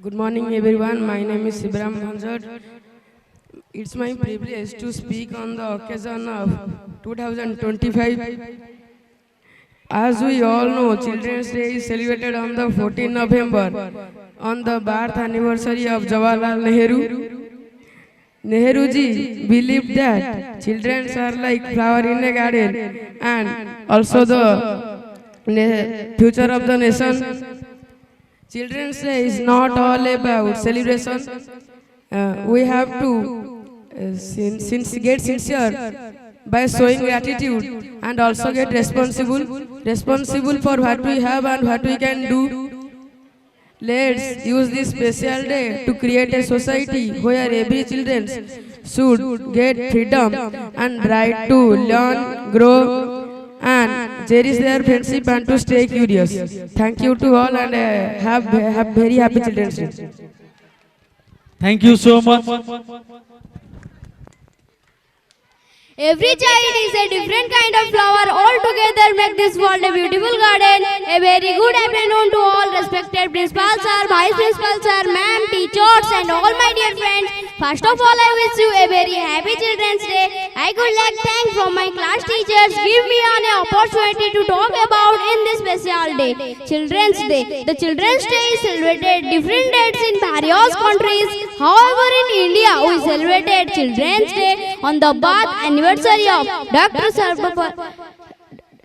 Good morning, everyone. My name is Sibram Hanjad. It's my privilege to speak on the occasion of 2025. As we all know, Children's Day is celebrated on the 14th November on the birth anniversary of Jawaharlal Nehru. Nehru ji believed that children are like flower in a garden and also the future of the nation. Children's Day is not all about celebration. We have to get sincere by showing gratitude and also get responsible for what we have and what we can do. Let's use this special day to create a society where every children should get freedom and right to learn, grow, and cherish their friendship and to stay curious. Thank you to all and have very happy Children's Day. Thank you so much. Every child is a different kind of flower. All together make this world a beautiful garden. A very good afternoon to all respected principal sir, vice principal sir, ma'am, teachers and all my dear friends. First of all, I wish you a very happy Children's Day. I could like thank from my class teachers give me an opportunity to talk about in this special day, Children's Day. The Children's Day is celebrated different dates in various countries. However, in India, we celebrated Children's Day on the birth anniversary of Dr.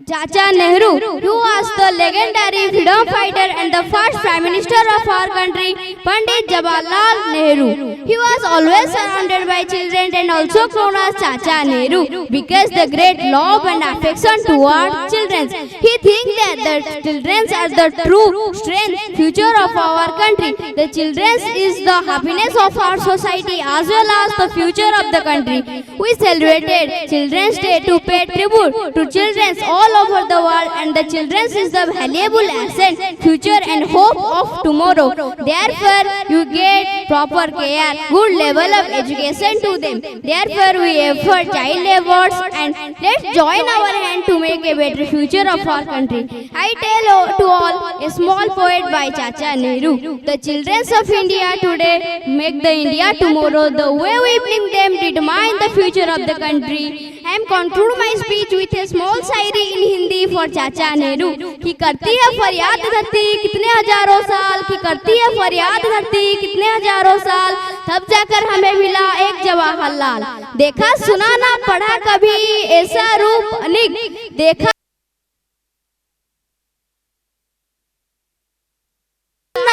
Chacha Nehru, who was the legendary freedom fighter and the first Prime Minister of our country, Pandit Jawaharlal Nehru. He was always surrounded by children and also known as Chacha Nehru because the great love and affection towards children. He thinks that the children are the true strength, future of our country. The children is the happiness of our society as well as the future of the country. We celebrated Children's Day to pay tribute to children all over the world, and the children is the valuable asset, future and hope of tomorrow. Therefore, you get proper care, good level of education to them. Therefore, we effort child efforts and let's join our hand to make a better future of our country. I tell to all a small poet by Chacha Nehru. The children of India today make the India tomorrow. The way we bring them determine the future of the country. I am conclude my speech with a small Shayari in Hindi for Chacha Nehru. कि करती है फरियाद धरती कितने हजारों साल, कि करती है फरियाद धरती कितने हजारों साल, तब जाकर हमें मिला एक जवाहरलाल. देखा सुना ना पढ़ा कभी ऐसा रूप अनेक, देखा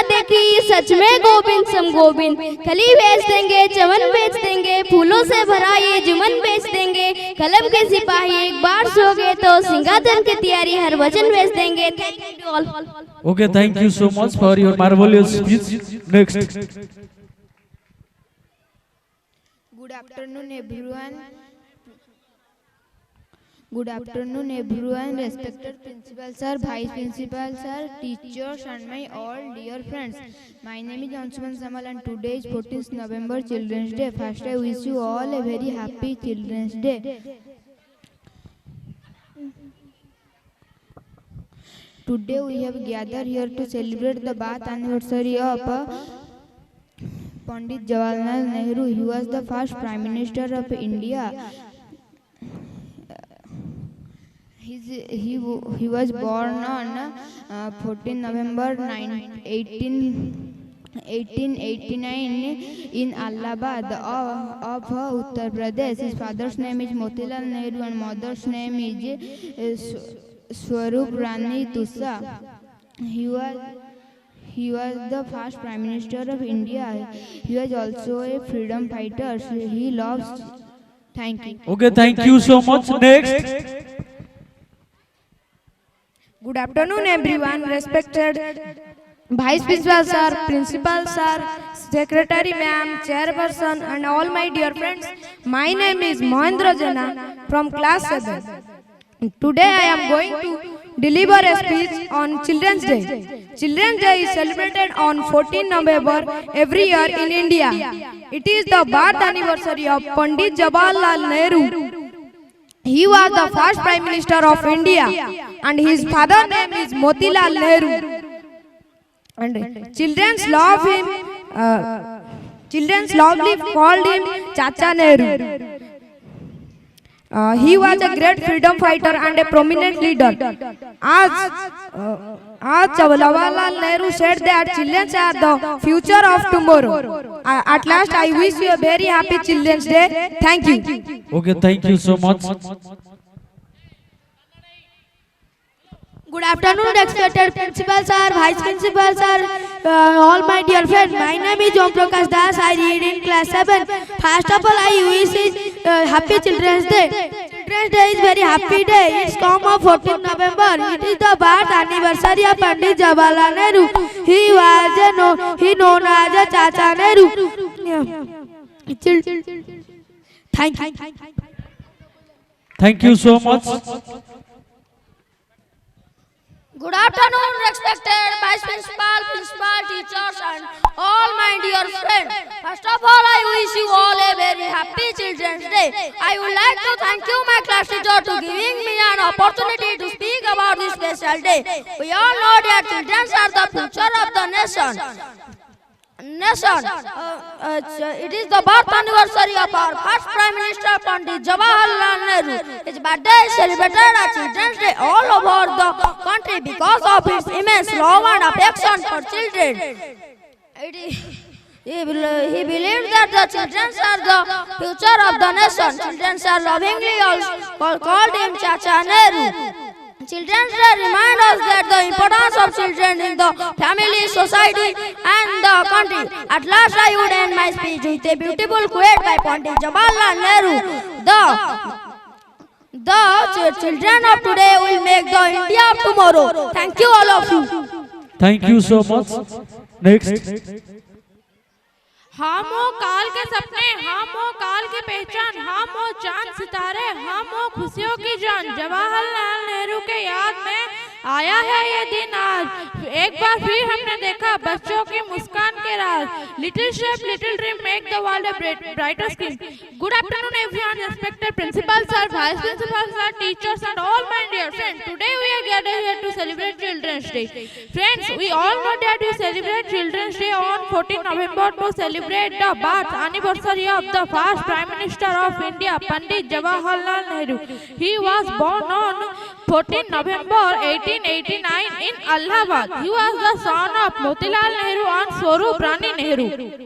देखी सच में गोविंद सम गोविंद. कली बेच देंगे, चमन बेच देंगे, फूलों से भरा ये जुमन बेच देंगे. कलम के सिपाही एक बार सो गए तो सिंहासन की तैयारी हर वचन बेच देंगे. Thank you all. Okay, thank you so much for your marvelous speech. Next. Good afternoon, everyone. Good afternoon, everyone. Respected principal sir, vice principal sir, teachers, and my all dear friends. My name is Anshuman Samal, and today is 14th November, Children's Day. First, I wish you all a very happy Children's Day. Today, we have gathered here to celebrate the birth anniversary of Pandit Jawaharlal Nehru. He was the first Prime Minister of India. He was born on 14 November 1889 in Allahabad of Uttar Pradesh. His father's name is Motilal Nehru and mother's name is Swarup Rani Tusa. He was the first Prime Minister of India. He was also a freedom fighter. He loves. Thank you. Okay, thank you so much. Next. Good afternoon, everyone. Respected Vice Principal Sir, Principal Sir, Secretary Ma'am, Chairperson, and all my dear friends. My name is Mohendra Jana from Class 7. Today I am going to deliver a speech on Children's Day. Children's Day is celebrated on 14 November every year in India. It is the birth anniversary of Pandit Jawaharlal Nehru. He was the first Prime Minister of India and his father name is Motilal Nehru. And children love him children's loudly called him Chacha Nehru. He was a great freedom fighter and a prominent leader. As Jawaharlal Nehru said that children are the future of tomorrow. At last, I wish you a very happy Children's Day. Thank you. Okay, thank you so much. Good afternoon, respected principal sir, vice principal sir, all my dear friends. My name is Om Prakash Das. I read in class 7. First of all, I wish happy Children's Day. Children's Day is very happy day. It's come on 14th November. It is the birth anniversary of Pandit Jawaharlal Nehru. He known as a Chacha Nehru. Thank you. Thank you so much. Good afternoon, respected vice principal, principal, teachers, and all my dear friends. First of all, I wish you all a very happy Children's Day. I would like to thank you, my class teacher, to giving me an opportunity to speak about this special day. We all know that children are the future of the nation. It is the birth anniversary of our first Prime Minister Pandit Jawaharlal Nehru. His birthday is celebrated on Children's Day all over the country because of his immense love and affection for children. He believed that the children are the future of the nation. Children are lovingly called him Chacha Nehru. Children's Day remind us that the importance of children in the family, society and the country. At last I would end my speech with a beautiful quote by Pandit Jawaharlal Nehru. The children of today will make the India of tomorrow. Thank you all of you. Thank you so much. Next. हम हो काल के सपने, हम हो काल की पहचान, हम हो चांद सितारे, हम हो खुशियों की जान। जवाहरलाल नेहरू के याद में आया है ये दिन आज। एक बार फिर हमने देखा बच्चों की मुस्कान के राज। Little step little dream make the world a brighter skin. Good afternoon everyone, respected principal sir, vice principal sir, teachers and all my dear friends. Today we are gathered here to celebrate Children's Day. Friends, we all know that we celebrate Children's Day on 14 November to celebrate the birth anniversary of the first Prime Minister of India, Pandit Jawaharlal Nehru. He was born on 14 November 1889 in Allahabad. He was the son of Motilal Nehru and Swarup Rani Nehru.